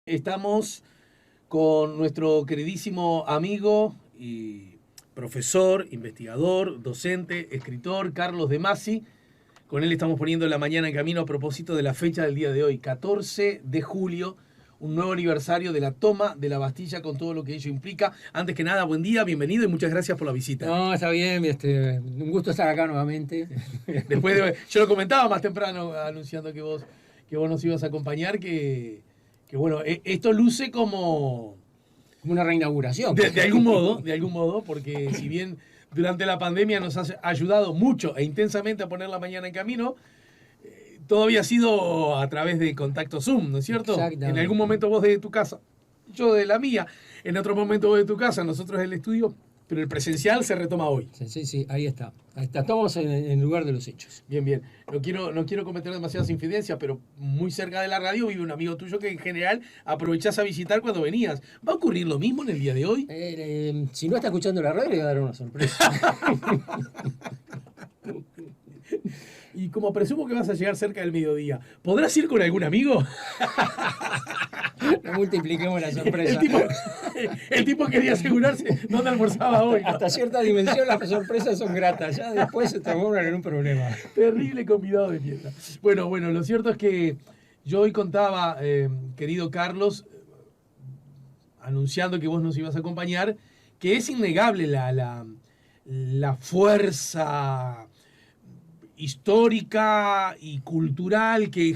Estamos con nuestro queridísimo amigo y profesor, investigador, docente, escritor, Carlos De Masi. Con él estamos poniendo la mañana en camino a propósito de la fecha del día de hoy, 14 de julio, un nuevo aniversario de la toma de la Bastilla con todo lo que ello implica. Antes que nada, buen día, bienvenido y muchas gracias por la visita. No, está bien, un gusto estar acá nuevamente. Yo lo comentaba más temprano anunciando que vos nos ibas a acompañar, que bueno, esto luce como una reinauguración. De algún modo, porque si bien durante la pandemia nos ha ayudado mucho e intensamente a poner la mañana en camino, todavía ha sido a través de contacto Zoom, ¿no es cierto? Exactamente. En algún momento vos de tu casa, yo de la mía, en otro momento vos de tu casa, nosotros del estudio, pero el presencial se retoma hoy. Sí, ahí está. Estamos en el lugar de los hechos. Bien. No quiero cometer demasiadas infidencias, pero muy cerca de la radio vive un amigo tuyo que en general aprovechás a visitar cuando venías. ¿Va a ocurrir lo mismo en el día de hoy? Si no está escuchando la radio, le voy a dar una sorpresa. Y como presumo que vas a llegar cerca del mediodía, ¿podrás ir con algún amigo? No multipliquemos la sorpresa. El tipo quería asegurarse dónde almorzaba hoy, ¿no? Hasta cierta dimensión las sorpresas son gratas. Ya después se transforman en un problema. Terrible convidado de fiesta. Bueno, lo cierto es que yo hoy contaba, querido Carlos, anunciando que vos nos ibas a acompañar, que es innegable la fuerza histórica y cultural que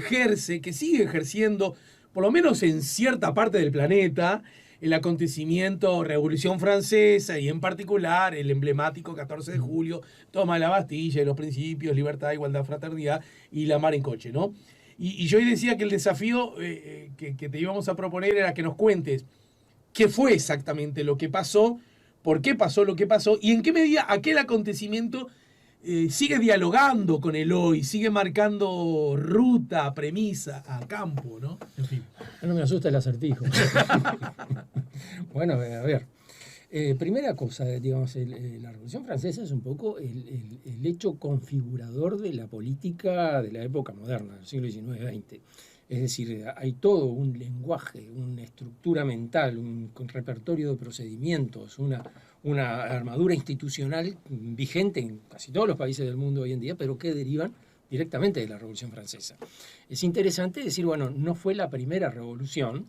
sigue ejerciendo, por lo menos en cierta parte del planeta, el acontecimiento Revolución Francesa y en particular el emblemático 14 de julio, toma de la Bastilla y los principios, libertad, igualdad, fraternidad y la mar en coche, ¿no? Y yo hoy decía que el desafío que te íbamos a proponer era que nos cuentes qué fue exactamente lo que pasó, por qué pasó lo que pasó y en qué medida aquel acontecimiento sigue dialogando con el hoy, sigue marcando ruta, premisa a campo, ¿no? En fin. No me asusta el acertijo. Bueno, a ver. Primera cosa, digamos, la Revolución Francesa es un poco el hecho configurador de la política de la época moderna, del siglo XIX-XX. Es decir, hay todo un lenguaje, una estructura mental, un repertorio de procedimientos, una armadura institucional vigente en casi todos los países del mundo hoy en día, pero que derivan directamente de la Revolución Francesa. Es interesante decir, bueno, no fue la primera revolución.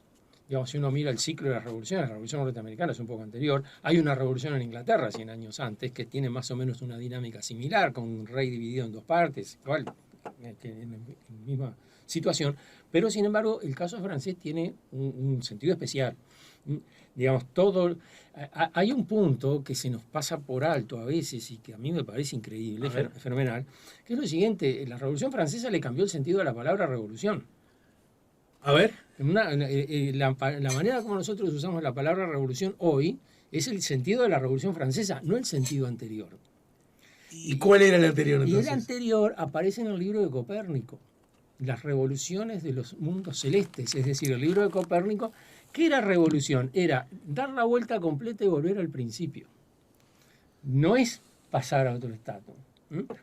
Digamos, si uno mira el ciclo de las revoluciones, la revolución norteamericana es un poco anterior. Hay una revolución en Inglaterra 100 años antes que tiene más o menos una dinámica similar, con un rey dividido en dos partes, igual en la misma situación, pero sin embargo el caso francés tiene un sentido especial. Digamos, hay un punto que se nos pasa por alto a veces y que a mí me parece increíble, fenomenal, que es lo siguiente: la Revolución Francesa le cambió el sentido de la palabra revolución. A ver. La manera como nosotros usamos la palabra revolución hoy es el sentido de la Revolución Francesa, no el sentido anterior. ¿Y cuál era el anterior entonces? Y el anterior aparece en el libro de Copérnico, Las revoluciones de los mundos celestes, es decir, el libro de Copérnico. ¿Qué era revolución? Era dar la vuelta completa y volver al principio. No es pasar a otro estado.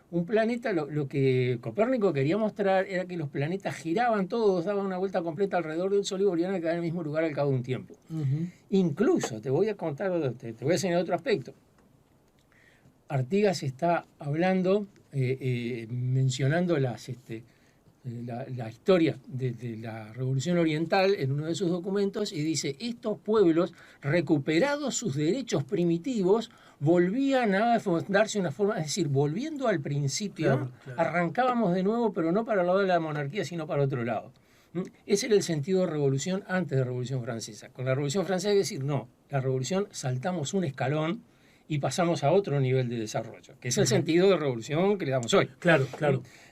Un planeta, lo que Copérnico quería mostrar era que los planetas giraban todos, daban una vuelta completa alrededor del Sol y volvían a quedar en el mismo lugar al cabo de un tiempo. Incluso, te voy a contar, te voy a enseñar otro aspecto. Artigas está hablando, mencionando la historia de la Revolución Oriental en uno de sus documentos y dice: estos pueblos, recuperados sus derechos primitivos, volvían a darse una forma, es decir, volviendo al principio, claro. Arrancábamos de nuevo, pero no para el lado de la monarquía, sino para otro lado. Ese era el sentido de revolución antes de la Revolución Francesa. Con la Revolución Francesa hay que decir, no, la revolución saltamos un escalón y pasamos a otro nivel de desarrollo, que es el sentido de revolución que le damos hoy. Claro.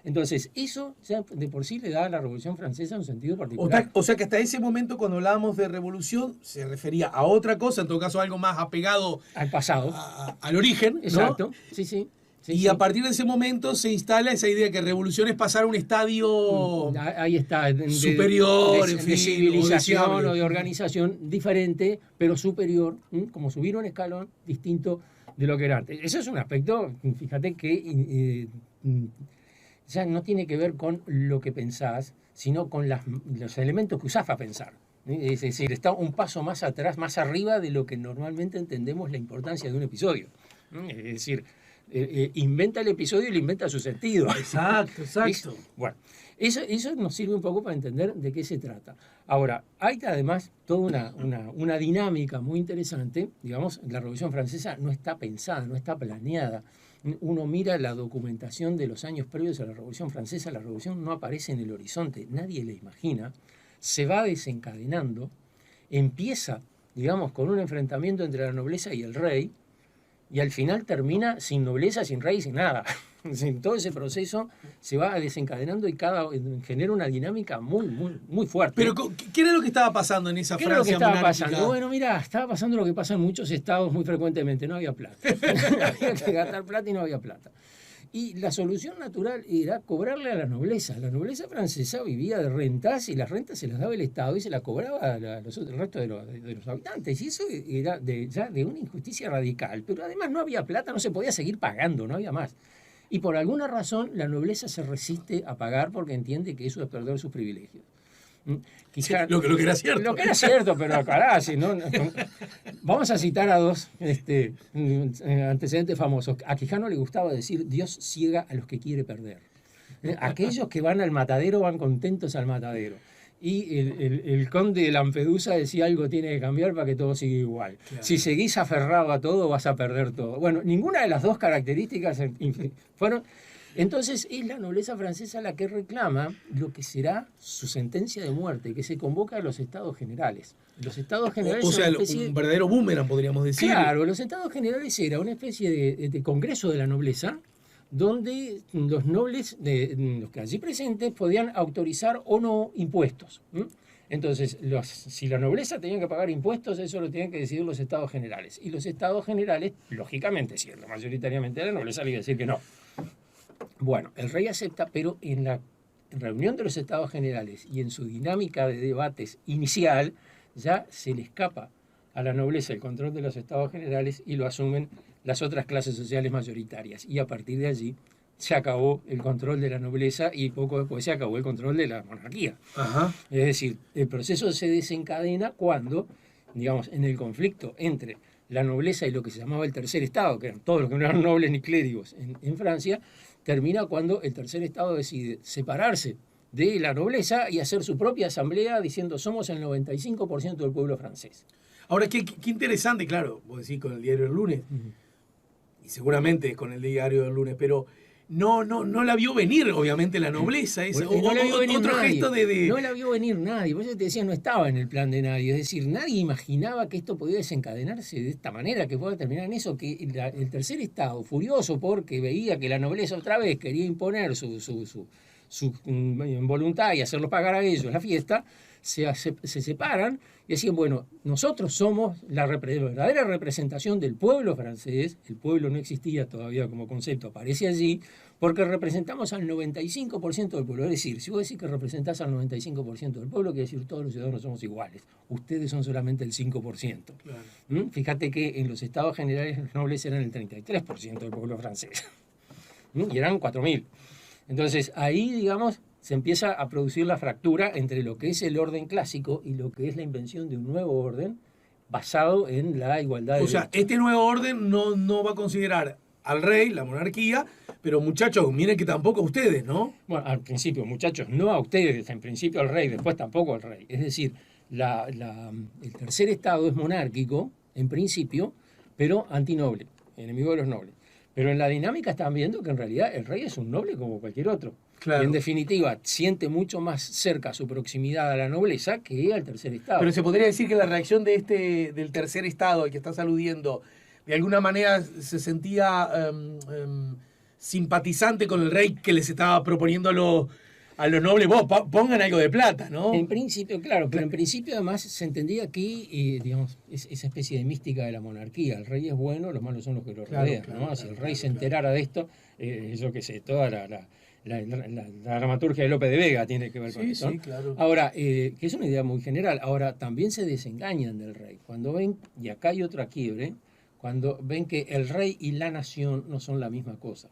Entonces, eso ya de por sí le da a la Revolución Francesa un sentido particular. O sea que hasta ese momento, cuando hablábamos de revolución, se refería a otra cosa, en todo caso algo más apegado al pasado, al origen, ¿no? Exacto, sí. Y a partir de ese momento se instala esa idea que revolución es pasar a un estadio ahí está, superior, de civilización o de organización diferente, pero superior, como subir un escalón distinto de lo que era antes. Eso es un aspecto, fíjate que ya no tiene que ver con lo que pensás, sino con los elementos que usás para pensar. Es decir, está un paso más atrás, más arriba de lo que normalmente entendemos la importancia de un episodio. Es decir, inventa el episodio y le inventa su sentido. Exacto, exacto. Bueno, eso nos sirve un poco para entender de qué se trata. Ahora, hay además toda una dinámica muy interesante. Digamos, la Revolución Francesa no está pensada, no está planeada. Uno mira la documentación de los años previos a la Revolución Francesa, la Revolución no aparece en el horizonte, nadie la imagina, se va desencadenando, empieza, digamos, con un enfrentamiento entre la nobleza y el rey, y al final termina sin nobleza, sin rey, sin nada. En todo ese proceso se va desencadenando y genera una dinámica muy fuerte. Pero, ¿qué era lo que estaba pasando en esa Francia monárquica? ¿Qué era lo que estaba pasando? Bueno, mira, estaba pasando lo que pasa en muchos estados muy frecuentemente, no había plata. Había que gastar plata y no había plata. Y la solución natural era cobrarle a la nobleza. La nobleza francesa vivía de rentas y las rentas se las daba el Estado y se las cobraba el resto de los habitantes. Y eso era ya de una injusticia radical. Pero además no había plata, no se podía seguir pagando, no había más. Y por alguna razón la nobleza se resiste a pagar porque entiende que eso es perder sus privilegios. Quizá, lo que era cierto. Lo que era cierto, pero cará, si no, vamos a citar a dos antecedentes famosos. A Quijano le gustaba decir: Dios ciega a los que quiere perder. Aquellos que van al matadero van contentos al matadero. Y el conde de Lampedusa decía: algo tiene que cambiar para que todo siga igual. Claro. Si seguís aferrado a todo, vas a perder todo. Bueno, ninguna de las dos características fueron... Entonces es la nobleza francesa la que reclama lo que será su sentencia de muerte, que se convoca a los estados generales. Los estados generales o sea, un verdadero boomerang, podríamos decir. Claro, los estados generales era una especie de congreso de la nobleza, donde los nobles, los que allí presentes, podían autorizar o no impuestos. Entonces, si la nobleza tenía que pagar impuestos, eso lo tenían que decidir los estados generales. Y los estados generales, lógicamente, siendo mayoritariamente la nobleza, le iba a decir que no. Bueno, el rey acepta, pero en la reunión de los estados generales y en su dinámica de debates inicial, ya se le escapa a la nobleza el control de los estados generales y lo asumen las otras clases sociales mayoritarias. Y a partir de allí se acabó el control de la nobleza y poco después se acabó el control de la monarquía. Ajá. Es decir, el proceso se desencadena cuando, digamos, en el conflicto entre la nobleza y lo que se llamaba el tercer estado, que eran todos los que no eran nobles ni clérigos en Francia, termina cuando el tercer estado decide separarse de la nobleza y hacer su propia asamblea diciendo: somos el 95% del pueblo francés. Ahora, qué interesante, claro, vos decís con el diario del lunes, y seguramente con el diario del lunes, pero no la vio venir, obviamente, la nobleza. Esa, no la vio venir otro nadie. Gesto de... No la vio venir nadie, por eso te decía, no estaba en el plan de nadie. Es decir, nadie imaginaba que esto podía desencadenarse de esta manera, que pueda terminar en eso, que el tercer estado, furioso porque veía que la nobleza otra vez quería imponer su voluntad y hacerlo pagar a ellos la fiesta, se separan y decían: bueno, nosotros somos la verdadera representación del pueblo francés. El pueblo no existía todavía como concepto, aparece allí, porque representamos al 95% del pueblo. Es decir, si vos decís que representás al 95% del pueblo, quiere decir todos los ciudadanos somos iguales. Ustedes son solamente el 5%. Claro. Fíjate que en los estados generales los nobles eran el 33% del pueblo francés. Y eran 4.000. Entonces ahí, digamos, se empieza a producir la fractura entre lo que es el orden clásico y lo que es la invención de un nuevo orden basado en la igualdad. O sea, este nuevo orden no va a considerar al rey, la monarquía, pero muchachos, miren que tampoco a ustedes, ¿no? Bueno, al principio, muchachos, no a ustedes, en principio al rey, después tampoco al rey. Es decir, el tercer estado es monárquico, en principio, pero antinoble, enemigo de los nobles. Pero en la dinámica están viendo que en realidad el rey es un noble como cualquier otro. Claro. Y en definitiva, siente mucho más cerca su proximidad a la nobleza que al tercer estado. Pero se podría decir que la reacción del tercer estado al que estás aludiendo, de alguna manera se sentía simpatizante con el rey que les estaba proponiendo a los nobles: vos pongan algo de plata, ¿no? En principio, claro, pero en principio además se entendía aquí, digamos, esa especie de mística de la monarquía. El rey es bueno, los malos son los que lo rodean, ¿no? Si el rey se enterara de esto, yo qué sé, toda la dramaturgia de Lope de Vega tiene que ver con eso. Sí, claro. Ahora, que es una idea muy general. Ahora, también se desengañan del rey. Cuando ven, y acá hay otra quiebre, cuando ven que el rey y la nación no son la misma cosa.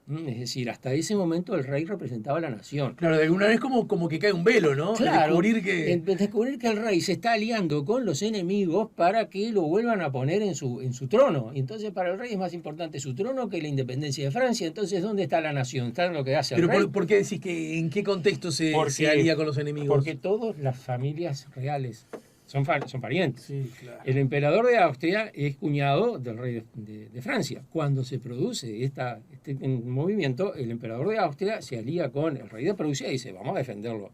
Es decir, hasta ese momento el rey representaba a la nación. Claro, de alguna vez como que cae un velo, ¿no? Claro, Descubrir que el rey se está aliando con los enemigos para que lo vuelvan a poner en su trono. Y entonces para el rey es más importante su trono que la independencia de Francia. Entonces, ¿dónde está la nación? ¿Está en lo que hace el rey? ¿Pero por qué decís que en qué contexto se alía con los enemigos? Porque todas las familias reales son parientes. Sí, claro. El emperador de Austria es cuñado del rey de Francia. Cuando se produce este movimiento, el emperador de Austria se alía con el rey de Prusia y dice, vamos a defenderlo.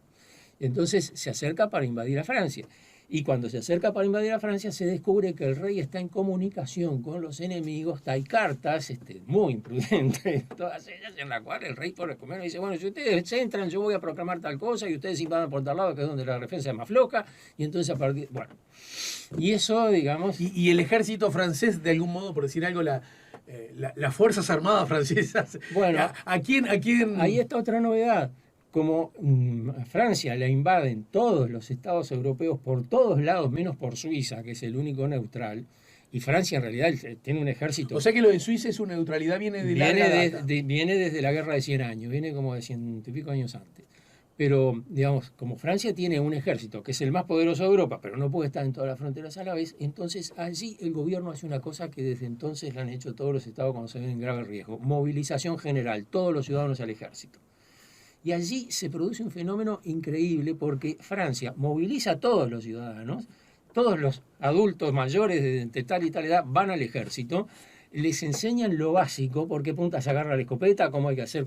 Entonces se acerca para invadir a Francia. Y cuando se acerca para invadir a Francia, se descubre que el rey está en comunicación con los enemigos. Hay cartas muy imprudentes, todas ellas, en las cuales el rey por el comeno dice, bueno, si ustedes entran, yo voy a proclamar tal cosa, y ustedes invadan por tal lado, que es donde la defensa es más floja. Y entonces a partir... Bueno, y eso, digamos... Y el ejército francés, de algún modo, por decir algo, las Fuerzas Armadas francesas... Bueno, ¿a quién? Ahí está otra novedad. Como a Francia la invaden todos los estados europeos por todos lados, menos por Suiza, que es el único neutral, y Francia en realidad tiene un ejército... O sea que lo de Suiza es su neutralidad, viene desde la Guerra de 100 años, viene como de 100 y pico años antes. Pero, digamos, como Francia tiene un ejército que es el más poderoso de Europa, pero no puede estar en todas las fronteras a la vez, entonces allí el gobierno hace una cosa que desde entonces la han hecho todos los estados cuando se ven en grave riesgo: movilización general, todos los ciudadanos al ejército. Y allí se produce un fenómeno increíble porque Francia moviliza a todos los ciudadanos, todos los adultos mayores de tal y tal edad van al ejército, les enseñan lo básico, por qué punta se agarra la escopeta, cómo hay que hacer,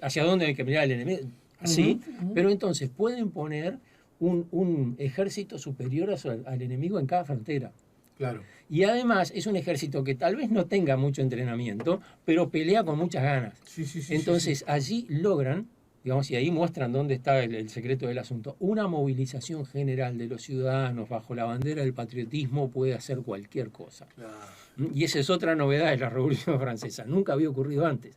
hacia dónde hay que mirar el enemigo, así, pero entonces pueden poner un ejército superior al enemigo en cada frontera. Claro. Y además es un ejército que tal vez no tenga mucho entrenamiento, pero pelea con muchas ganas. Sí, entonces allí logran, digamos, y ahí muestran dónde está el secreto del asunto. Una movilización general de los ciudadanos bajo la bandera del patriotismo puede hacer cualquier cosa. Claro. Y esa es otra novedad de la Revolución Francesa. Nunca había ocurrido antes.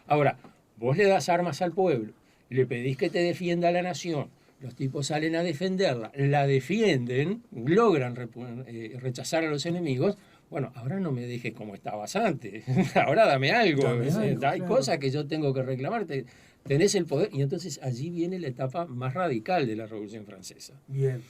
Ahora, vos le das armas al pueblo, le pedís que te defienda la nación, los tipos salen a defenderla, la defienden, logran rechazar a los enemigos. Bueno, ahora no me dejes como estabas antes. Ahora dame algo. Hay cosas que yo tengo que reclamarte. Tenés el poder, y entonces allí viene la etapa más radical de la Revolución Francesa. Bien.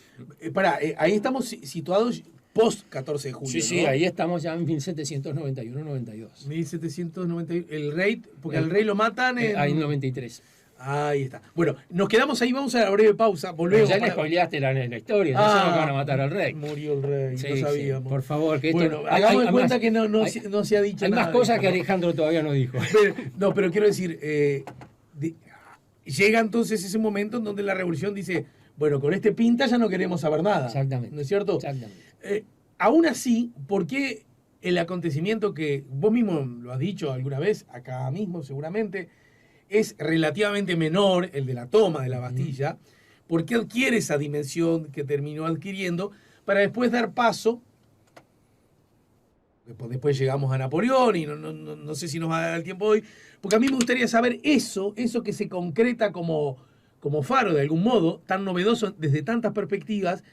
Ahí estamos situados post 14 de julio. Sí, ¿no? Ahí estamos ya en 1791-92. 1791, el rey, porque al rey lo matan en... Ahí en 93. Ahí está. Bueno, nos quedamos ahí, vamos a la breve pausa, volvemos. Ya le spoileaste la historia, no sabemos que van a matar al rey. Murió el rey, sí, no sabíamos. Sí, por favor, que esto... Bueno, hagamos de cuenta que no se ha dicho nada. Hay más cosas que Alejandro todavía no dijo. Pero quiero decir, llega entonces ese momento en donde la revolución dice, bueno, con este pinta ya no queremos saber nada. Exactamente. ¿No es cierto? Exactamente. Aún así, ¿por qué el acontecimiento que vos mismo lo has dicho alguna vez, acá mismo seguramente, es relativamente menor, el de la toma de la Bastilla? ¿Por qué adquiere esa dimensión que terminó adquiriendo para después dar paso? Después llegamos a Napoleón y no sé si nos va a dar el tiempo hoy, porque a mí me gustaría saber eso que se concreta como faro de algún modo, tan novedoso desde tantas perspectivas,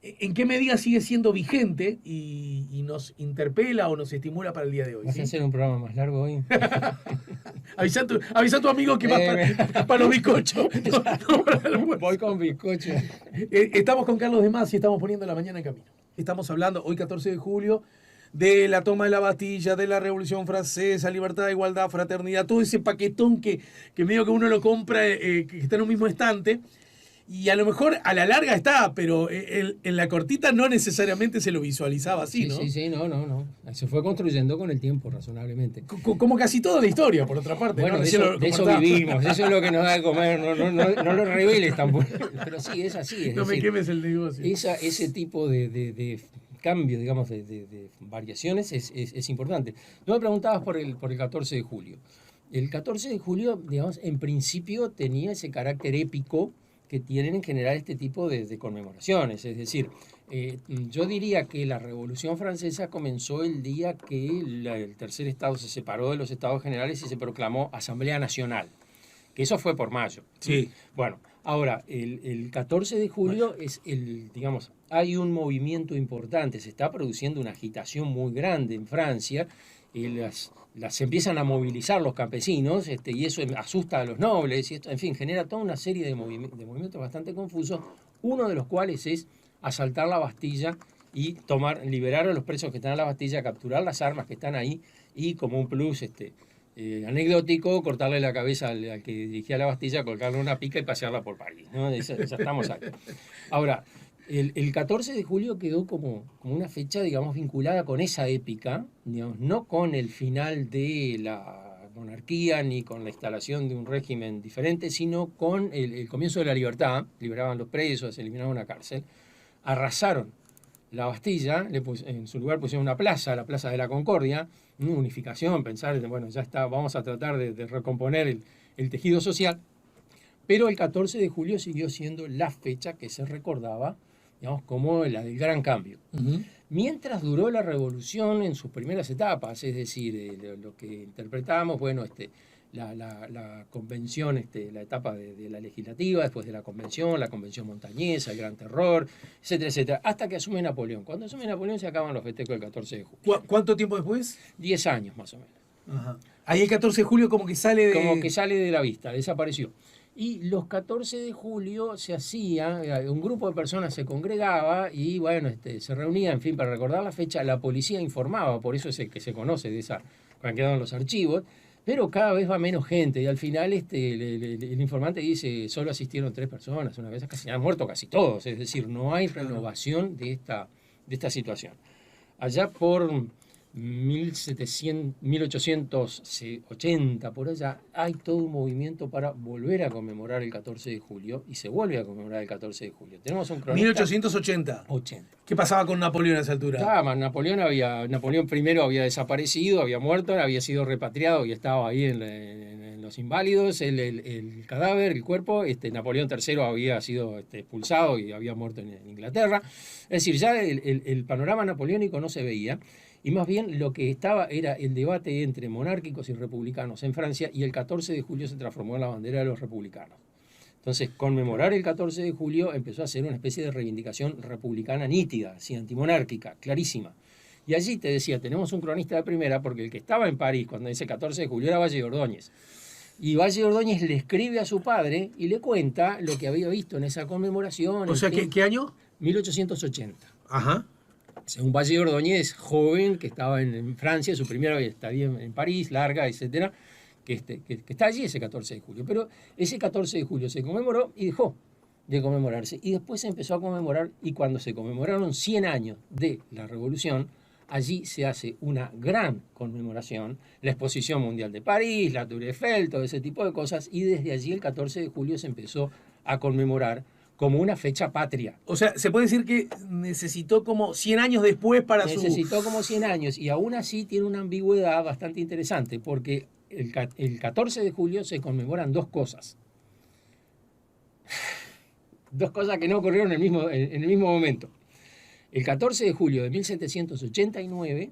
en qué medida sigue siendo vigente y nos interpela o nos estimula para el día de hoy. ¿Vas a hacer un programa más largo hoy? Avisa a tu amigo que va para los bizcochos. Voy con bizcocho. Estamos con Carlos de Masi y estamos poniendo la mañana en camino. Estamos hablando hoy 14 de julio de la toma de la Bastilla, de la Revolución Francesa, libertad, igualdad, fraternidad, todo ese paquetón que medio que uno lo compra, que está en un mismo estante. Y a lo mejor a la larga está, pero en la cortita no necesariamente se lo visualizaba así, ¿no? Sí, no. Se fue construyendo con el tiempo, razonablemente. Como casi toda la historia, por otra parte. Bueno, ¿no? de eso vivimos, eso es lo que nos da de comer, no lo reveles tampoco. Pero sí, es así. No me quemes el negocio. Ese tipo de cambio, digamos, de variaciones es importante. No me preguntabas por el 14 de julio. El 14 de julio, digamos, en principio tenía ese carácter épico que tienen en general este tipo de conmemoraciones. Es decir, yo diría que la Revolución Francesa comenzó el día que el tercer estado se separó de los estados generales y se proclamó Asamblea Nacional, que eso fue por mayo. Sí. Bueno, ahora, el 14 de julio es hay un movimiento importante, se está produciendo una agitación muy grande en Francia, se empiezan a movilizar los campesinos, y eso asusta a los nobles, y esto, en fin, genera toda una serie de movimientos bastante confusos, uno de los cuales es asaltar la Bastilla y liberar a los presos que están en la Bastilla, capturar las armas que están ahí y, como un plus anecdótico, cortarle la cabeza al que dirigía la Bastilla, colgarle una pica y pasearla por París, ¿no? Ya estamos ahí. Ahora, el 14 de julio quedó como una fecha, digamos, vinculada con esa épica, digamos, no con el final de la monarquía ni con la instalación de un régimen diferente, sino con el comienzo de la libertad. Liberaban los presos, eliminaban una cárcel, arrasaron la Bastilla, en su lugar pusieron una plaza, la Plaza de la Concordia, una unificación, pensar, bueno, ya está, vamos a tratar de recomponer el tejido social, pero el 14 de julio siguió siendo la fecha que se recordaba, digamos, como la del gran cambio. Uh-huh. Mientras duró la revolución en sus primeras etapas, es decir, lo que interpretamos, bueno, la convención, la etapa de la legislativa, después de la convención montañesa, el gran terror, etcétera, etcétera, hasta que asume Napoleón. Cuando asume Napoleón se acaban los festejos del 14 de julio. ¿Cuánto tiempo después? 10 años más o menos. Ajá. Ahí el 14 de julio como que sale de... Como que sale de la vista, desapareció. Y los 14 de julio se hacía, un grupo de personas se congregaba y bueno, se reunía, en fin, para recordar la fecha. La policía informaba, por eso es el que se conoce de esa, cuando quedaron los archivos, pero cada vez va menos gente y al final el informante dice, solo asistieron 3 personas, una vez casi han muerto casi todos, es decir, no hay renovación de esta situación. Allá por 1880, por allá, hay todo un movimiento para volver a conmemorar el 14 de julio y se vuelve a conmemorar el 14 de julio. Tenemos un cronista... 1880. 80. ¿Qué pasaba con Napoleón a esa altura? Napoleón I había desaparecido, había muerto, había sido repatriado y estaba ahí en los inválidos, el cadáver, el cuerpo. Napoleón III había sido expulsado y había muerto en Inglaterra. Es decir, ya el panorama napoleónico no se veía. Y más bien lo que estaba era el debate entre monárquicos y republicanos en Francia, y el 14 de julio se transformó en la bandera de los republicanos. Entonces, conmemorar el 14 de julio empezó a ser una especie de reivindicación republicana nítida, así, antimonárquica, clarísima. Y allí te decía, tenemos un cronista de primera, porque el que estaba en París cuando dice 14 de julio era Valle de Ordóñez. Y Valle de Ordóñez le escribe a su padre y le cuenta lo que había visto en esa conmemoración. O sea, ¿qué año? 1880. Ajá. Según Valle de Ordóñez, joven, que estaba en Francia, su primera estadía en París, larga, etcétera, que está allí ese 14 de julio. Pero ese 14 de julio se conmemoró y dejó de conmemorarse. Y después se empezó a conmemorar, y cuando se conmemoraron 100 años de la Revolución, allí se hace una gran conmemoración, la Exposición Mundial de París, la Tour Eiffel, todo ese tipo de cosas, y desde allí el 14 de julio se empezó a conmemorar como una fecha patria. O sea, se puede decir que necesitó como 100 años después para Necesitó como 100 años, y aún así tiene una ambigüedad bastante interesante, porque el 14 de julio se conmemoran 2 cosas. 2 cosas que no ocurrieron en el mismo momento. El 14 de julio de 1789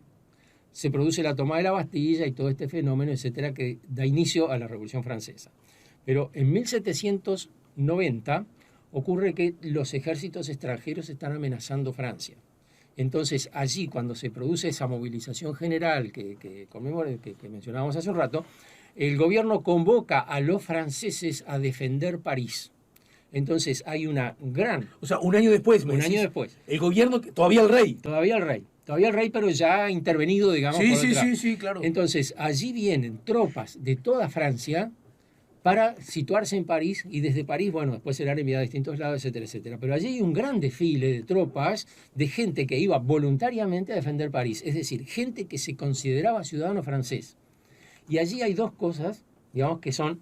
se produce la toma de la Bastilla y todo este fenómeno, etcétera, que da inicio a la Revolución Francesa. Pero en 1790 ocurre que los ejércitos extranjeros están amenazando Francia. Entonces, allí, cuando se produce esa movilización general que mencionábamos hace un rato, el gobierno convoca a los franceses a defender París. Entonces, hay una gran... O sea, un año después. Un año después. El gobierno, todavía el rey. Todavía el rey, pero ya intervenido, digamos. Sí, claro. Entonces, allí vienen tropas de toda Francia para situarse en París, y desde París, bueno, después serán enviadas a distintos lados, etcétera, etcétera. Pero allí hay un gran desfile de tropas, de gente que iba voluntariamente a defender París, es decir, gente que se consideraba ciudadano francés. Y allí hay 2 cosas, digamos, que son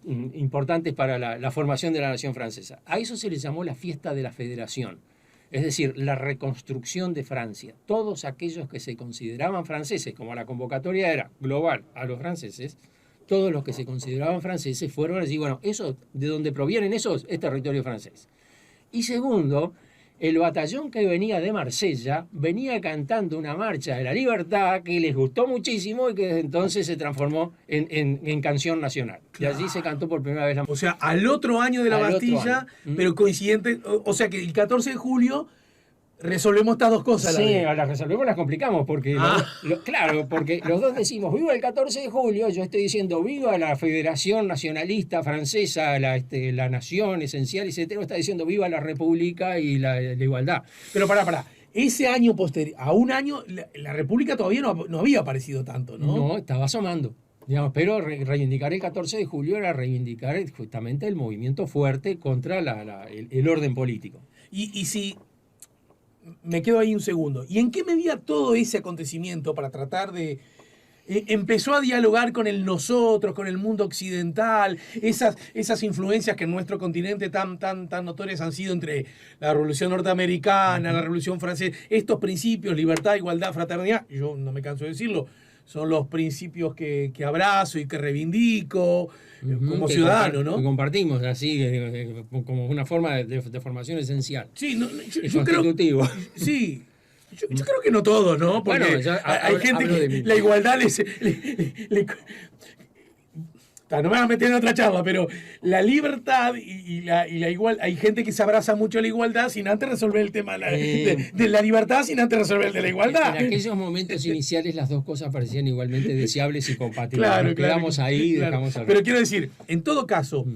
importantes para la formación de la nación francesa. A eso se le llamó la fiesta de la Federación, es decir, la reconstrucción de Francia. Todos aquellos que se consideraban franceses, como la convocatoria era global a los franceses, todos los que se consideraban franceses fueron allí. Bueno, eso, de donde provienen esos, es territorio francés. Y segundo, el batallón que venía de Marsella venía cantando una marcha de la libertad que les gustó muchísimo y que desde entonces se transformó en canción nacional. Claro. Y allí se cantó por primera vez la... O sea, al otro año de la Bastilla, pero coincidente, o sea que el 14 de julio resolvemos estas dos cosas. Sí, las resolvemos, las complicamos, porque claro, porque los dos decimos viva el 14 de julio, yo estoy diciendo viva la Federación Nacionalista Francesa, la nación esencial, etcétera, está diciendo viva la República y la igualdad. Pero pará. Ese año posterior, a un año, la República todavía no había aparecido tanto, ¿no? No, estaba asomando. Digamos, pero reivindicar el 14 de julio era reivindicar justamente el movimiento fuerte contra el orden político. Y si me quedo ahí un segundo, ¿y en qué medida todo ese acontecimiento para tratar de... empezó a dialogar con el nosotros, con el mundo occidental, esas influencias que en nuestro continente tan notorias han sido entre la Revolución Norteamericana, la Revolución Francesa, estos principios, libertad, igualdad, fraternidad, yo no me canso de decirlo, son los principios que abrazo y que reivindico como ciudadano, ¿no? Que compartimos así, como una forma de formación esencial. Sí, yo creo. Sí. Yo creo que no todos, ¿no? Porque bueno, hay gente que la igualdad no me vas a meter en otra charla, pero la libertad y la igualdad, hay gente que se abraza mucho a la igualdad sin antes resolver el tema de la libertad, sin antes resolver el de la igualdad. En aquellos momentos iniciales las dos cosas parecían igualmente deseables y compatibles. Nos quedamos ahí, dejamos al... Pero quiero decir, en todo caso,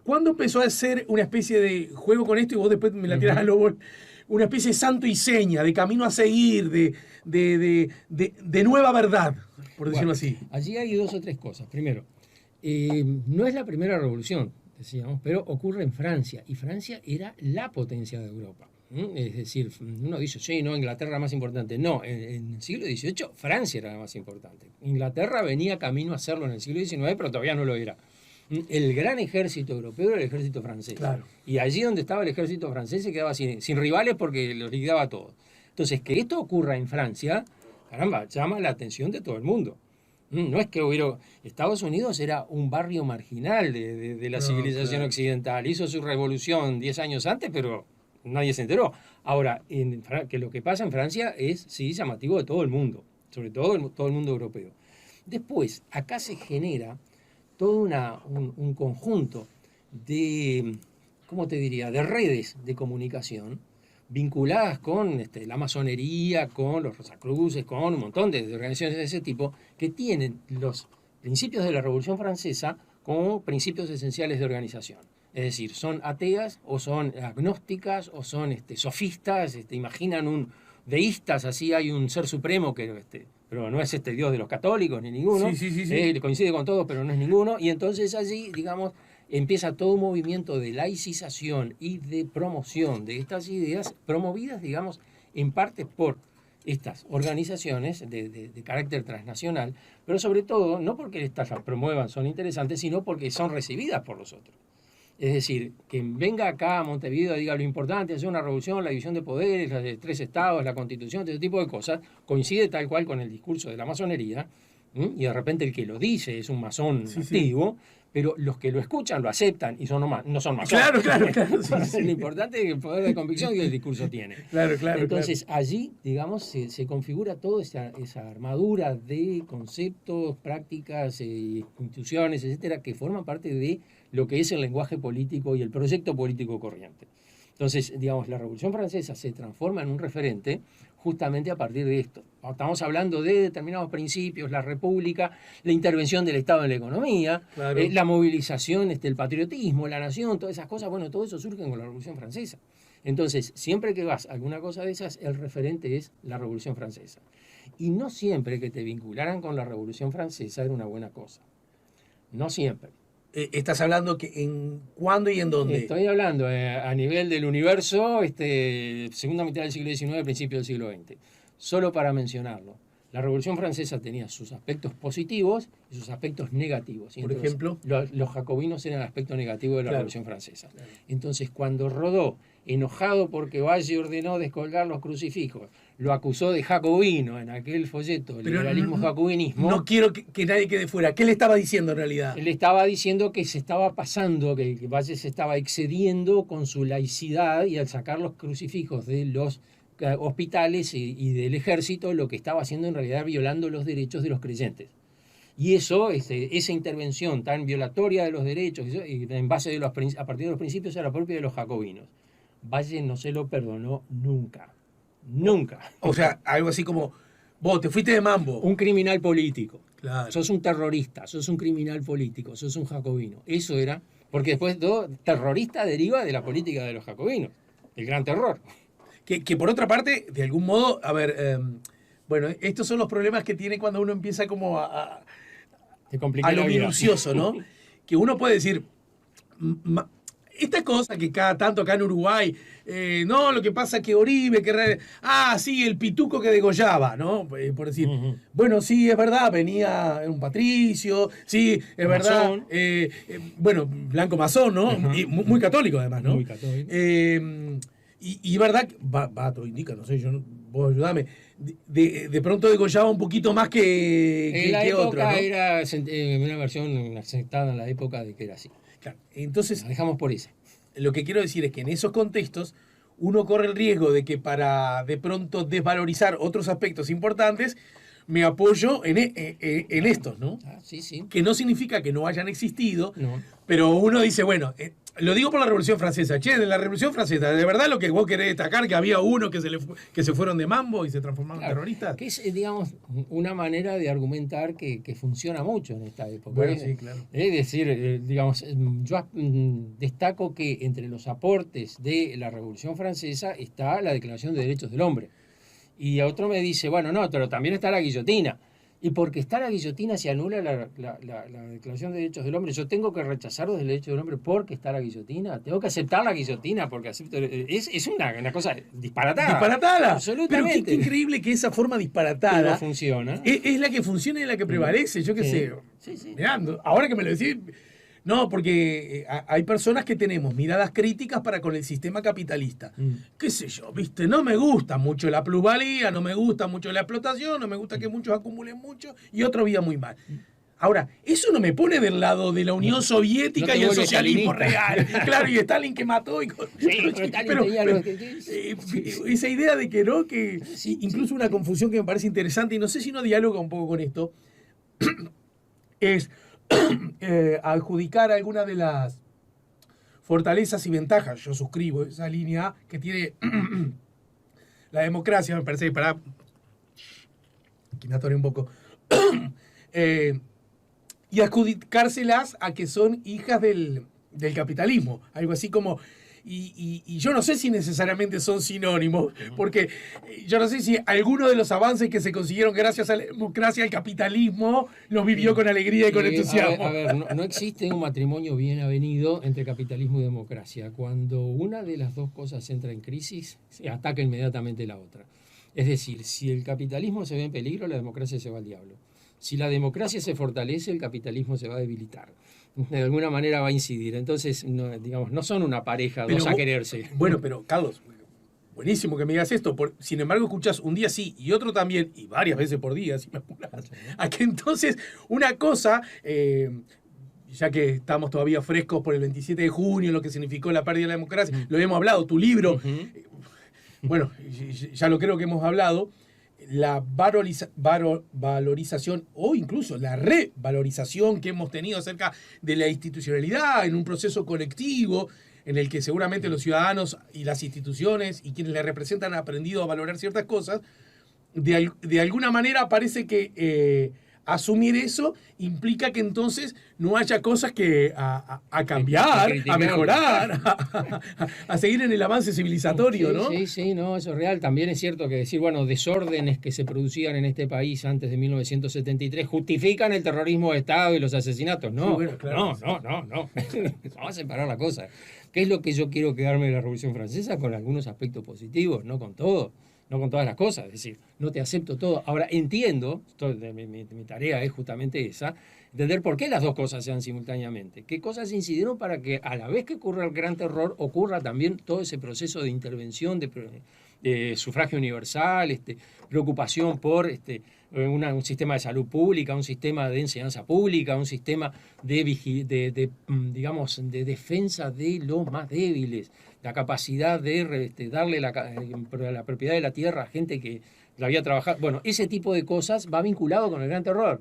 ¿cuándo empezó a ser una especie de juego con esto y vos después me la tirás a lo una especie de santo y seña, de camino a seguir, de nueva verdad, por decirlo así? Allí hay dos o tres cosas. Primero, no es la primera revolución, decíamos, pero ocurre en Francia, y Francia era la potencia de Europa. Es decir, uno dice, sí, no, Inglaterra más importante. No, en el siglo XVIII Francia era la más importante. Inglaterra venía camino a hacerlo en el siglo XIX, pero todavía no lo era. El gran ejército europeo era el ejército francés. Claro. Y allí donde estaba el ejército francés se quedaba sin rivales porque los liquidaba a todos. Entonces, que esto ocurra en Francia, caramba, llama la atención de todo el mundo. No es que Estados Unidos era un barrio marginal de la civilización occidental. Hizo su revolución 10 años antes, pero nadie se enteró. Ahora, que lo que pasa en Francia es, sí, llamativo de todo el mundo, sobre todo todo el mundo europeo. Después, acá se genera todo un conjunto de, ¿cómo te diría?, de redes de comunicación vinculadas con la masonería, con los Rosacruces, con un montón de organizaciones de ese tipo, que tienen los principios de la Revolución Francesa como principios esenciales de organización. Es decir, son ateas o son agnósticas o son sofistas, imaginan deístas, así hay un ser supremo que... pero no es Dios de los católicos ni ninguno, sí. Coincide con todos, pero no es ninguno, y entonces allí, digamos, empieza todo un movimiento de laicización y de promoción de estas ideas, promovidas, digamos, en parte por estas organizaciones de carácter transnacional, pero sobre todo, no porque estas las promuevan, son interesantes, sino porque son recibidas por los otros. Es decir, que venga acá a Montevideo y diga lo importante es hacer una revolución, la división de poderes, los 3 estados, la constitución, ese tipo de cosas, coincide tal cual con el discurso de la masonería, y de repente el que lo dice es un masón activo, pero los que lo escuchan lo aceptan y no son masones. Claro. Lo importante es el poder de convicción que el discurso tiene. Claro. Entonces allí, digamos, se configura toda esa armadura de conceptos, prácticas, instituciones, etcétera, que forman parte de lo que es el lenguaje político y el proyecto político corriente. Entonces, digamos, la Revolución Francesa se transforma en un referente justamente a partir de esto. Estamos hablando de determinados principios, la república, la intervención del Estado en la economía, la movilización, el patriotismo, la nación, todas esas cosas, bueno, todo eso surge con la Revolución Francesa. Entonces, siempre que vas a alguna cosa de esas, el referente es la Revolución Francesa. Y no siempre que te vincularan con la Revolución Francesa era una buena cosa. No siempre. ¿Estás hablando que en cuándo y en dónde? Estoy hablando a nivel del universo, segunda mitad del siglo XIX, principio del siglo XX. Solo para mencionarlo. La Revolución Francesa tenía sus aspectos positivos y sus aspectos negativos. Por ejemplo, los jacobinos eran el aspecto negativo de la Revolución Francesa. Claro. Entonces, cuando Rodó, enojado porque Valle ordenó descolgar los crucifijos, lo acusó de jacobino en aquel folleto, liberalismo jacobinismo. No quiero que nadie quede fuera. ¿Qué le estaba diciendo en realidad? Él estaba diciendo que se estaba pasando, que Valle se estaba excediendo con su laicidad y al sacar los crucifijos de los hospitales y del ejército, lo que estaba haciendo en realidad violando los derechos de los creyentes. Y eso, esa intervención tan violatoria de los derechos, en base a partir de los principios, era propia de los jacobinos. Valle no se lo perdonó nunca. Nunca. O sea, algo así como, vos te fuiste de mambo. Un criminal político. Claro. Sos un terrorista, sos un criminal político, sos un jacobino. Eso era, porque después terrorista deriva de la política de los jacobinos, el gran terror. Que por otra parte, de algún modo, a ver, bueno, estos son los problemas que tiene cuando uno empieza como a lo minucioso, ¿no? Que uno puede decir, esta cosa que cada tanto acá en Uruguay, no, lo que pasa es que Oribe, sí, el pituco que degollaba, ¿no? Por decir, bueno, sí, es verdad, venía un patricio, sí, es verdad, bueno, blanco masón, ¿no? Y muy católico además, ¿no? Muy católico. Y verdad, todo indica, no sé, vos ayudame, de pronto degollaba un poquito más que otro, ¿no? Era una versión aceptada en la época de que era así. Claro. Entonces, la dejamos por esa. Lo que quiero decir es que en esos contextos uno corre el riesgo de que para de pronto desvalorizar otros aspectos importantes, me apoyo en estos, ¿no? Sí, sí. Que no significa que no hayan existido, no. Pero uno dice, bueno, lo digo por la Revolución Francesa. Che, de la Revolución Francesa, ¿de verdad lo que vos querés destacar que había uno que se fueron de mambo y se transformaron en terroristas? Que es, digamos, una manera de argumentar que funciona mucho en esta época. Bueno, sí, claro. Es decir, digamos, yo destaco que entre los aportes de la Revolución Francesa está la Declaración de Derechos del Hombre. Y otro me dice, bueno, no, pero también está la guillotina. Y porque está la guillotina se anula la Declaración de Derechos del Hombre. Yo tengo que rechazar los derechos del hombre porque está la guillotina. Tengo que aceptar la guillotina porque acepto. Es una cosa disparatada. Disparatada. Absolutamente. Pero qué increíble que esa forma disparatada no funciona. Es la que funciona y la que prevalece. Yo qué sé. Sí. Mirá, ahora que me lo decís. No, porque hay personas que tenemos miradas críticas para con el sistema capitalista. Qué sé yo, viste, no me gusta mucho la plusvalía, no me gusta mucho la explotación, no me gusta que muchos acumulen mucho y otro viva muy mal. Ahora, eso no me pone del lado de la Unión Soviética y el socialismo real. Claro, y Stalin que mató. Esa idea de que no, que incluso una confusión que me parece interesante, y no sé si no dialoga un poco con esto, es adjudicar alguna de las fortalezas y ventajas. Yo suscribo esa línea que tiene la democracia, me parece, para aquí me atoré un poco, y adjudicárselas a que son hijas del capitalismo, algo así como. Y yo no sé si necesariamente son sinónimos, porque yo no sé si alguno de los avances que se consiguieron gracias a la democracia, al capitalismo, los vivió con alegría y con entusiasmo. A ver, no existe un matrimonio bien avenido entre capitalismo y democracia. Cuando una de las dos cosas entra en crisis, se ataca inmediatamente la otra. Es decir, si el capitalismo se ve en peligro, la democracia se va al diablo. Si la democracia se fortalece, el capitalismo se va a debilitar. De alguna manera va a incidir. Entonces, no son una pareja, dos a quererse. Bueno, pero Carlos, buenísimo que me digas esto. Sin embargo, escuchás un día sí y otro también, y varias veces por día, si me apuras. A que entonces una cosa, ya que estamos todavía frescos por el 27 de junio, lo que significó la pérdida de la democracia, lo hemos hablado, tu libro, bueno, ya lo creo que hemos hablado, la valorización o incluso la revalorización que hemos tenido acerca de la institucionalidad en un proceso colectivo en el que seguramente los ciudadanos y las instituciones y quienes le representan han aprendido a valorar ciertas cosas, de alguna manera parece que asumir eso implica que entonces no haya cosas que a cambiar, a mejorar, a seguir en el avance civilizatorio, ¿no? Sí, no, eso es real. También es cierto que decir, bueno, desórdenes que se producían en este país antes de 1973 justifican el terrorismo de Estado y los asesinatos. No, sí, bueno, claro, no. Vamos a separar la cosa. ¿Qué es lo que yo quiero quedarme de la Revolución Francesa? Con algunos aspectos positivos, no con todo. No con todas las cosas, es decir, no te acepto todo. Ahora, entiendo, mi tarea es justamente esa, entender por qué las dos cosas sean simultáneamente. ¿Qué cosas incidieron para que a la vez que ocurra el gran terror, ocurra también todo ese proceso de intervención, de sufragio universal, preocupación por un sistema de salud pública, un sistema de enseñanza pública, un sistema de defensa de los más débiles, la capacidad de darle la propiedad de la tierra a gente que la había trabajado. Bueno, ese tipo de cosas va vinculado con el gran terror,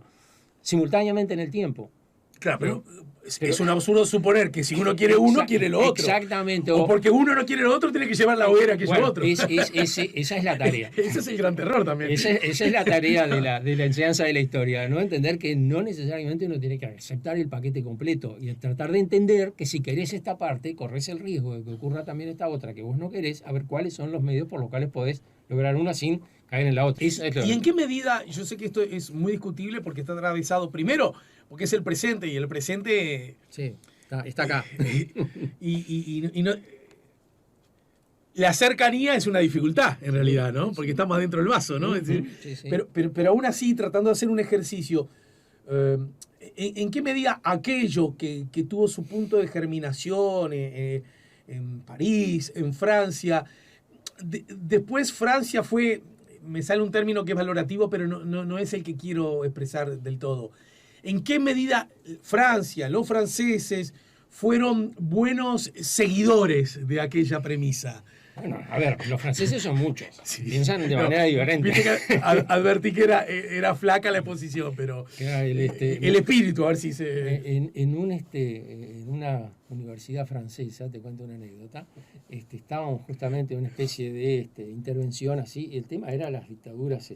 simultáneamente en el tiempo. Claro, pero es un absurdo suponer que si uno quiere uno, quiere lo otro. Exactamente. O porque uno no quiere lo otro, tiene que llevar la hoguera que es otro. Esa es la tarea. Ese es el gran terror también. Esa es la tarea de la enseñanza de la historia, ¿no? Entender que no necesariamente uno tiene que aceptar el paquete completo y tratar de entender que si querés esta parte, corres el riesgo de que ocurra también esta otra que vos no querés, a ver cuáles son los medios por los cuales podés lograr una sin caer en la otra. ¿Y en qué medida? Yo sé que esto es muy discutible porque está atravesado primero, porque es el presente y el presente... Sí, está acá. Y no, la cercanía es una dificultad, en realidad, ¿no? Porque estamos dentro del vaso, ¿no? Es decir, sí. Pero aún así, tratando de hacer un ejercicio, ¿en qué medida aquello que tuvo su punto de germinación en París, en Francia, después Francia fue, me sale un término que es valorativo, pero no es el que quiero expresar del todo. ¿En qué medida Francia, los franceses, fueron buenos seguidores de aquella premisa? Bueno, a ver, los franceses son muchos, Sí. Piensan de manera diferente. Viste que advertí que era flaca la exposición, pero el espíritu, a ver si se... En una universidad francesa, te cuento una anécdota, estábamos justamente en una especie de intervención así, y el tema era las dictaduras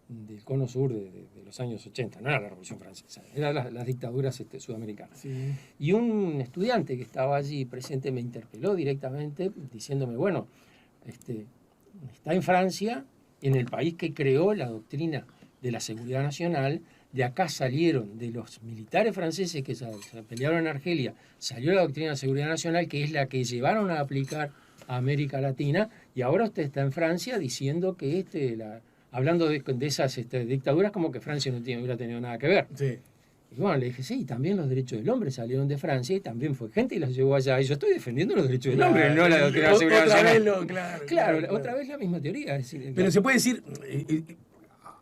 del cono sur de los años 80, no era la Revolución Francesa, eran las dictaduras sudamericanas. Sí. Y un estudiante que estaba allí presente me interpeló directamente diciéndome, bueno, está en Francia, en el país que creó la doctrina de la seguridad nacional, de acá salieron, de los militares franceses que se pelearon en Argelia, salió la doctrina de seguridad nacional, que es la que llevaron a aplicar a América Latina, y ahora usted está en Francia diciendo que hablando de esas dictaduras como que Francia no hubiera tenido nada que ver. Sí. Y bueno, le dije, sí, también los derechos del hombre salieron de Francia y también fue gente y los llevó allá. Y yo estoy defendiendo los derechos del hombre, no la doctrina de la seguridad nacional. Claro, otra vez la misma teoría. Es decir, pero se puede decir,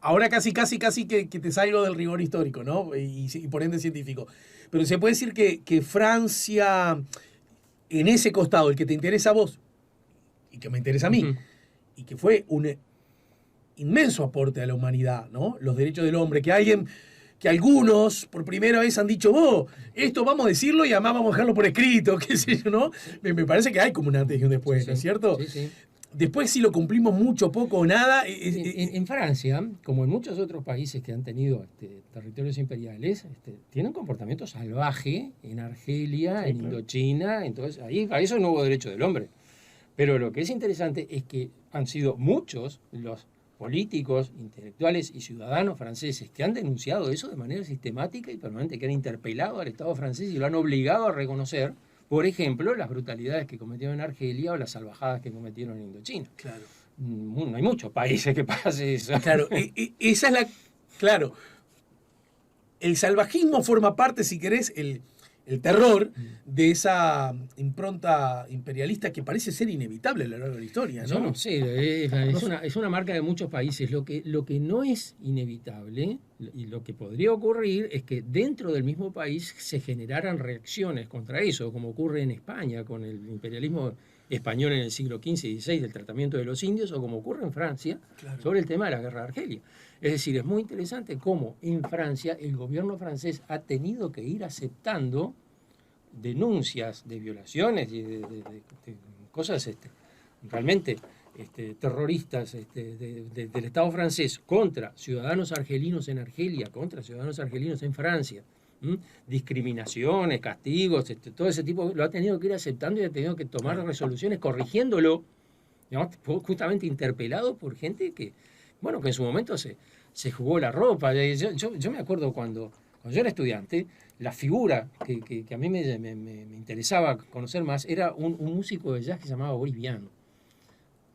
ahora casi que te salgo del rigor histórico, ¿no? Y por ende científico. Pero se puede decir que Francia, en ese costado, el que te interesa a vos y que me interesa a mí, y que fue un inmenso aporte a la humanidad, ¿no? Los derechos del hombre, que algunos por primera vez han dicho, esto vamos a decirlo y además vamos a dejarlo por escrito, qué sé yo, ¿no? Me parece que hay como un antes y un después, ¿no es cierto? Sí. Después, si lo cumplimos mucho, poco o nada... En Francia, como en muchos otros países que han tenido territorios imperiales, tienen comportamiento salvaje en Argelia, en Indochina, entonces ahí a eso no hubo derecho del hombre. Pero lo que es interesante es que han sido muchos los políticos, intelectuales y ciudadanos franceses que han denunciado eso de manera sistemática y permanente, que han interpelado al Estado francés y lo han obligado a reconocer, por ejemplo, las brutalidades que cometieron en Argelia o las salvajadas que cometieron en Indochina. Claro. No hay muchos países que pase eso. Claro, esa es la... Claro, el salvajismo forma parte, si querés, el terror de esa impronta imperialista que parece ser inevitable a lo largo de la historia, ¿no? Yo no sé, es una marca de muchos países. Lo que no es inevitable y lo que podría ocurrir es que dentro del mismo país se generaran reacciones contra eso, como ocurre en España con el imperialismo español en el siglo XV y XVI del tratamiento de los indios, o como ocurre en Francia sobre el tema de la guerra de Argelia. Es decir, es muy interesante cómo en Francia el gobierno francés ha tenido que ir aceptando denuncias de violaciones y de cosas realmente terroristas del Estado francés contra ciudadanos argelinos en Argelia, contra ciudadanos argelinos en Francia. Discriminaciones, castigos, todo ese tipo, lo ha tenido que ir aceptando y ha tenido que tomar resoluciones corrigiéndolo, digamos, justamente interpelado por gente que en su momento se jugó la ropa. Yo me acuerdo cuando yo era estudiante, la figura que a mí me interesaba conocer más era un músico de jazz que se llamaba Boris Vian.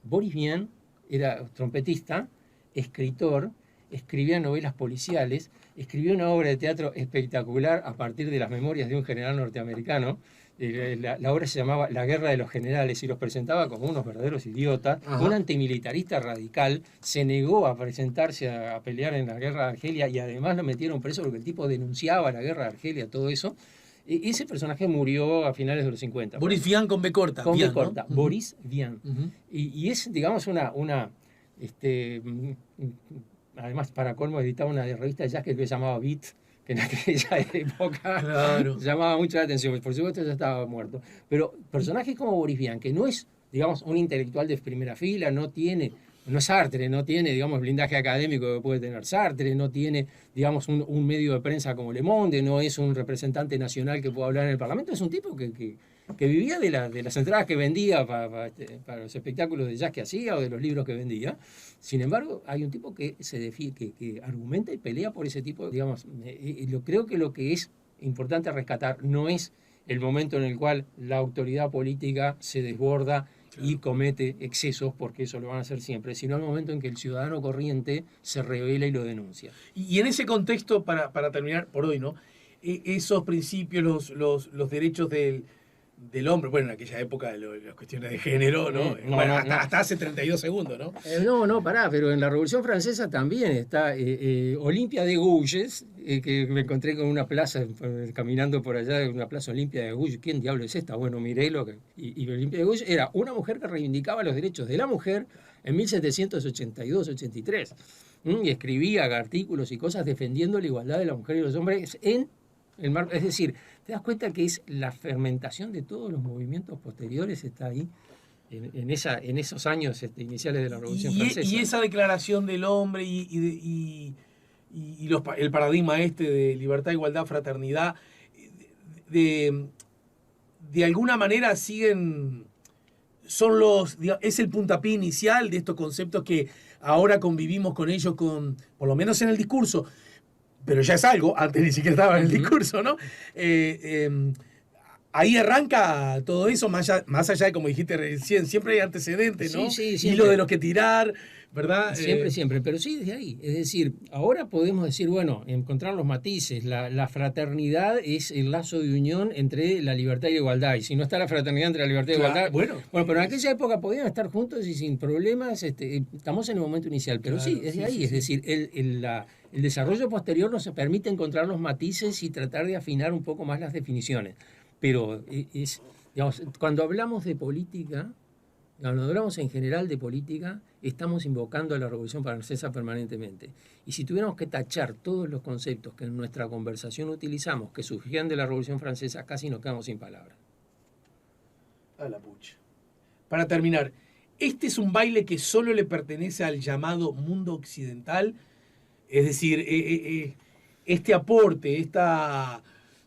Boris Vian era trompetista, escritor, escribía novelas policiales, escribió una obra de teatro espectacular a partir de las memorias de un general norteamericano. La obra se llamaba La Guerra de los Generales y los presentaba como unos verdaderos idiotas. Ajá. Un antimilitarista radical se negó a presentarse a pelear en la Guerra de Argelia y además lo metieron preso porque el tipo denunciaba la Guerra de Argelia, todo eso. Ese personaje murió a finales de los 50. Boris Vian con B corta. Con Vian, B corta, ¿no? Boris Vian. Uh-huh. Y es, digamos, además, para colmo, editaba una revista de jazz que se llamaba Beat, que en aquella época Claro. llamaba mucho la atención. Por supuesto ya estaba muerto. Pero personajes como Boris Vian, que no es, digamos, un intelectual de primera fila, no es Sartre, no tiene, digamos, blindaje académico que puede tener Sartre, no tiene, digamos, un medio de prensa como Le Monde, no es un representante nacional que pueda hablar en el Parlamento, es un tipo que vivía de las entradas que vendía para los espectáculos de jazz que hacía o de los libros que vendía. Sin embargo, hay un tipo que que argumenta y pelea por ese tipo, digamos, creo que lo que es importante rescatar no es el momento en el cual la autoridad política se desborda y comete excesos, porque eso lo van a hacer siempre, sino el momento en que el ciudadano corriente se revela y lo denuncia. Y en ese contexto, para terminar por hoy, ¿no? Esos principios, los derechos del hombre, bueno, en aquella época de las cuestiones de género, ¿no? Bueno, hasta hace 32 segundos, ¿no? Pará, pero en la Revolución Francesa también está Olimpia de Gouges, que me encontré con una plaza, caminando por allá, una plaza Olimpia de Gouges. ¿Quién diablo es esta? Bueno, miré y Olimpia de Gouges era una mujer que reivindicaba los derechos de la mujer en 1782-83. Y escribía artículos y cosas defendiendo la igualdad de la mujer y los hombres es decir, te das cuenta que es la fermentación de todos los movimientos posteriores, está ahí, en esos años iniciales de la Revolución Francesa. Y esa declaración del hombre el paradigma de libertad, igualdad, fraternidad, de alguna manera es el puntapié inicial de estos conceptos que ahora convivimos con ellos, por lo menos en el discurso, pero ya es algo, antes ni siquiera estaba en el discurso, ¿no? Ahí arranca todo eso, más allá de, como dijiste recién, siempre hay antecedentes, ¿no? Sí, hilo de los que tirar, ¿verdad? Siempre, pero sí desde ahí. Es decir, ahora podemos decir, bueno, encontrar los matices. La fraternidad es el lazo de unión entre la libertad y la igualdad. Y si no está la fraternidad entre la libertad y la igualdad... Bueno, pero en aquella época podían estar juntos y sin problemas. Estamos en el momento inicial, pero claro, sí, desde ahí. Es decir, el desarrollo posterior nos permite encontrar los matices y tratar de afinar un poco más las definiciones. Pero digamos, cuando hablamos de política, cuando hablamos en general de política, estamos invocando a la Revolución Francesa permanentemente. Y si tuviéramos que tachar todos los conceptos que en nuestra conversación utilizamos, que surgían de la Revolución Francesa, casi nos quedamos sin palabras. A la pucha. Para terminar, ¿este es un baile que solo le pertenece al llamado mundo occidental? Es decir, este aporte,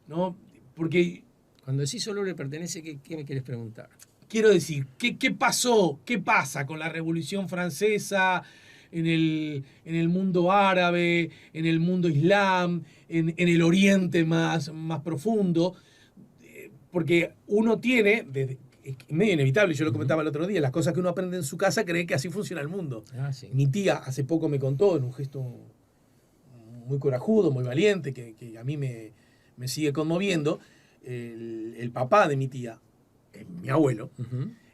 ¿no? Porque... Cuando decís solo le pertenece, ¿qué me quieres preguntar? Quiero decir, ¿qué pasó? ¿Qué pasa con la Revolución Francesa en el mundo árabe, en el mundo islam, en el oriente más profundo? Porque uno tiene, es medio inevitable, yo lo comentaba el otro día, las cosas que uno aprende en su casa cree que así funciona el mundo. Sí. Mi tía hace poco me contó, en un gesto muy corajudo, muy valiente, que a mí me sigue conmoviendo, el papá de mi tía, mi abuelo,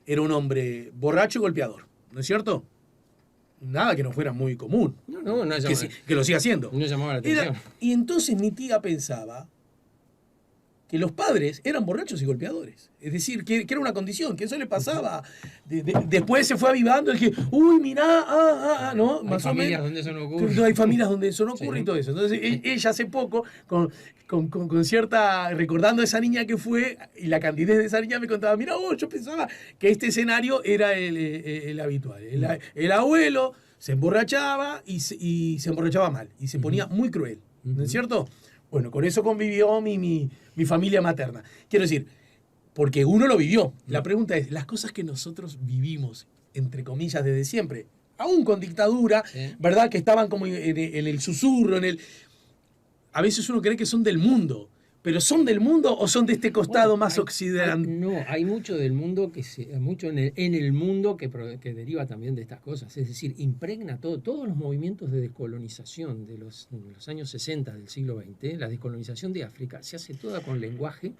era un hombre borracho y golpeador, ¿no es cierto? Nada que no fuera muy común. No que lo siga haciendo. No llamaba la atención. Y entonces mi tía pensaba que los padres eran borrachos y golpeadores. Es decir, que era una condición, que eso le pasaba. Después se fue avivando, y dije, uy, mirá, ¿no? Hay familias donde eso no ocurre. Hay familias donde eso no ocurre, sí. Y todo eso. Entonces ella hace poco, con cierta, recordando a esa niña que fue, y la candidez de esa niña me contaba, mira, yo pensaba que este escenario era el habitual. El abuelo se emborrachaba y se emborrachaba mal, y se ponía muy cruel, ¿no es cierto? Bueno, con eso convivió mi familia materna. Quiero decir, porque uno lo vivió. La pregunta es, las cosas que nosotros vivimos, entre comillas, desde siempre, aún con dictadura, sí, ¿verdad? Que estaban como en el susurro, a veces uno cree que son del mundo, pero ¿son del mundo o son de este costado más occidental? No, hay mucho del mundo, mucho en el mundo que deriva también de estas cosas. Es decir, impregna todos los movimientos de descolonización de los años 60 del siglo XX. La descolonización de África se hace toda con lenguaje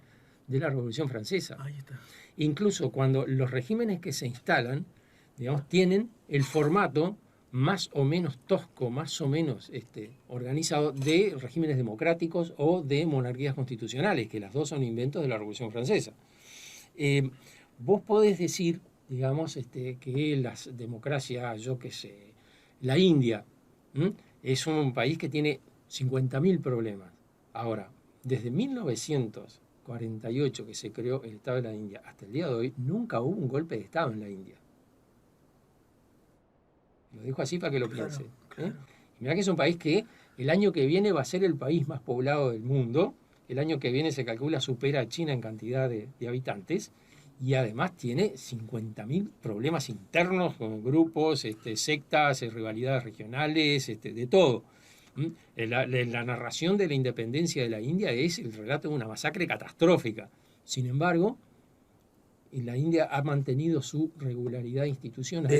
de la Revolución Francesa. Ahí está. Incluso cuando los regímenes que se instalan, digamos, tienen el formato más o menos tosco, más o menos organizado de regímenes democráticos o de monarquías constitucionales, que las dos son inventos de la Revolución Francesa. Vos podés decir, digamos, que las democracias, la India, es un país que tiene 50.000 problemas. Ahora, desde 1948 que se creó el Estado de la India hasta el día de hoy, nunca hubo un golpe de Estado en la India. Lo dejo así para que lo piense. Claro. Mirá que es un país que el año que viene va a ser el país más poblado del mundo. El año que viene se calcula supera a China en cantidad de habitantes. Y además tiene 50.000 problemas internos con grupos, sectas, rivalidades regionales, de todo. La narración de la independencia de la India es el relato de una masacre catastrófica. Sin embargo, la India ha mantenido su regularidad institucional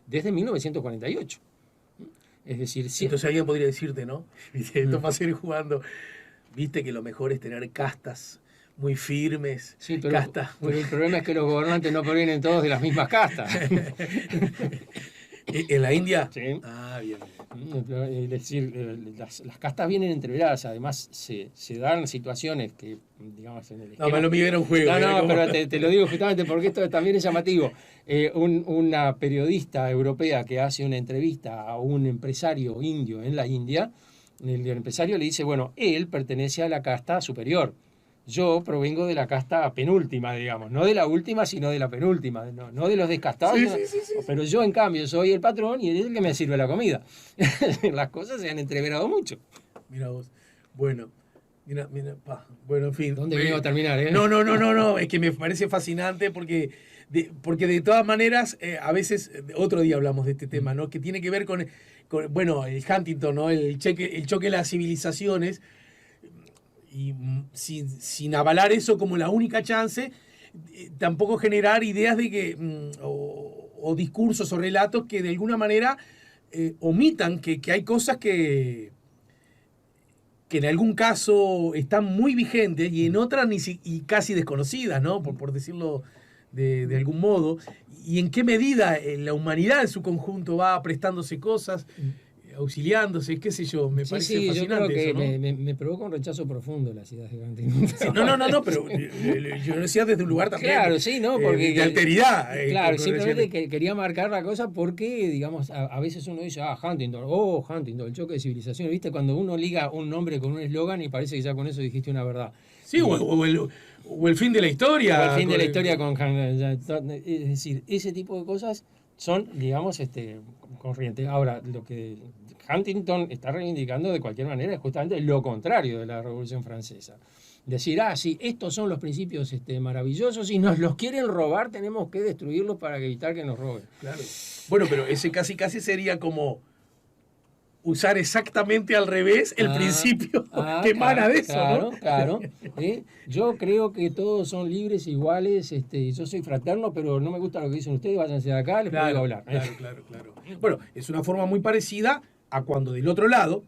desde 1948. Es decir, entonces alguien podría decirte, ¿no? Esto va a seguir jugando. Viste que lo mejor es tener castas muy firmes. Sí, pero el problema es que los gobernantes no provienen todos de las mismas castas. ¿En la India? Sí. Ah, bien. Es decir, las castas vienen entreveradas. Además, se dan situaciones que, digamos, en el esquema... No, me lo mío era un juego. No, pero te lo digo justamente porque esto también es llamativo. Una periodista europea que hace una entrevista a un empresario indio en la India, el empresario le dice, bueno, él pertenece a la casta superior. Yo provengo de la casta penúltima, digamos, no de la última, sino de la penúltima, no de los descastados. Sí. Pero yo, en cambio, soy el patrón y él es el que me sirve la comida. Las cosas se han entreverado mucho. Mira vos. Bueno, mira, bueno, en fin. ¿Dónde vengo a terminar? No, es que me parece fascinante porque de todas maneras, a veces, otro día hablamos de este tema, ¿no? Que tiene que ver con bueno, el Huntington, ¿no? El choque de las civilizaciones. Y sin avalar eso como la única chance, tampoco generar ideas de que o discursos o relatos que de alguna manera omitan que hay cosas que en algún caso están muy vigentes y en otras y casi desconocidas, ¿no? Por decirlo de algún modo. Y en qué medida la humanidad en su conjunto va prestándose cosas, auxiliándose, qué sé yo, me parece fascinante. Yo creo que eso, ¿no? me provoca un rechazo profundo las ideas de Huntington. Sí, no, pero yo lo decía desde un lugar también. Claro, sí, ¿no? Porque, de alteridad. Claro, simplemente quería marcar la cosa porque, digamos, a veces uno dice, Huntington, el choque de civilizaciones. ¿Viste? Cuando uno liga un nombre con un eslogan y parece que ya con eso dijiste una verdad. Sí, o el fin de la historia. O el fin de la historia con Huntington. Es decir, ese tipo de cosas son, digamos, corrientes. Ahora, lo que Huntington está reivindicando de cualquier manera es justamente lo contrario de la Revolución Francesa. Decir, sí, estos son los principios maravillosos y nos los quieren robar, tenemos que destruirlos para evitar que nos roben. Claro. Bueno, pero ese casi sería como usar exactamente al revés el principio que emana de eso, claro, ¿no? Claro. Yo creo que todos son libres, iguales, yo soy fraterno, pero no me gusta lo que dicen ustedes, váyanse de acá, les puedo hablar. Claro. Bueno, es una forma muy parecida a cuando del otro lado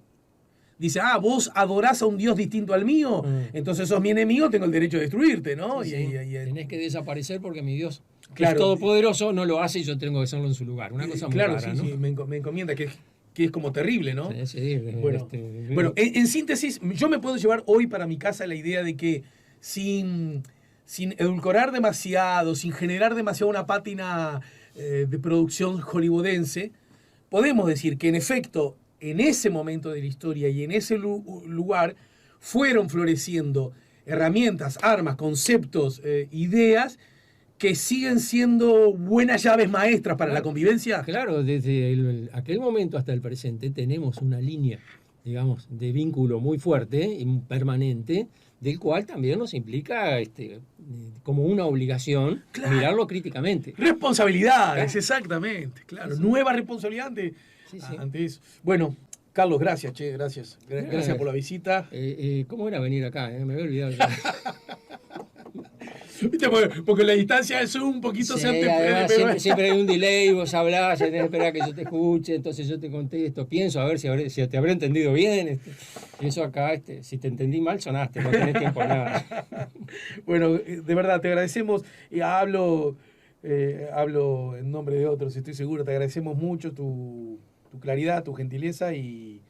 dice, vos adorás a un Dios distinto al mío, entonces sos mi enemigo, tengo el derecho de destruirte, ¿no? Sí, tenés que desaparecer porque mi Dios, que claro, es todopoderoso, no lo hace y yo tengo que hacerlo en su lugar. Una cosa muy rara, ¿no? Sí, me encomienda que es como terrible, ¿no? Sí, bueno, en síntesis, yo me puedo llevar hoy para mi casa la idea de que sin edulcorar demasiado, sin generar demasiado una pátina de producción hollywoodense, podemos decir que en efecto, en ese momento de la historia y en ese lugar, fueron floreciendo herramientas, armas, conceptos, ideas que siguen siendo buenas llaves maestras para la convivencia. Claro, desde aquel momento hasta el presente tenemos una línea, digamos, de vínculo muy fuerte y permanente, del cual también nos implica como una obligación mirarlo críticamente. Responsabilidades, exactamente, claro. Sí. Nueva responsabilidad ante eso. Bueno, Carlos, gracias, gracias. Gracias por la visita. ¿Cómo era venir acá? Me había olvidado. ¿Viste? Porque la distancia es un poquito... Siempre hay un delay, vos hablás, tenés que esperar que yo te escuche, entonces yo te contesto, pienso a ver si te habré entendido bien. Eso acá, si te entendí mal, sonaste, no tenés tiempo a nada. Bueno, de verdad, te agradecemos. Hablo en nombre de otros, estoy seguro. Te agradecemos mucho tu claridad, tu gentileza y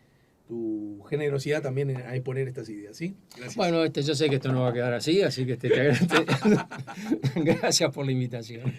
tu generosidad también en exponer estas ideas, ¿sí? Gracias. Bueno, yo sé que esto no va a quedar así que te agradezco. Gracias por la invitación.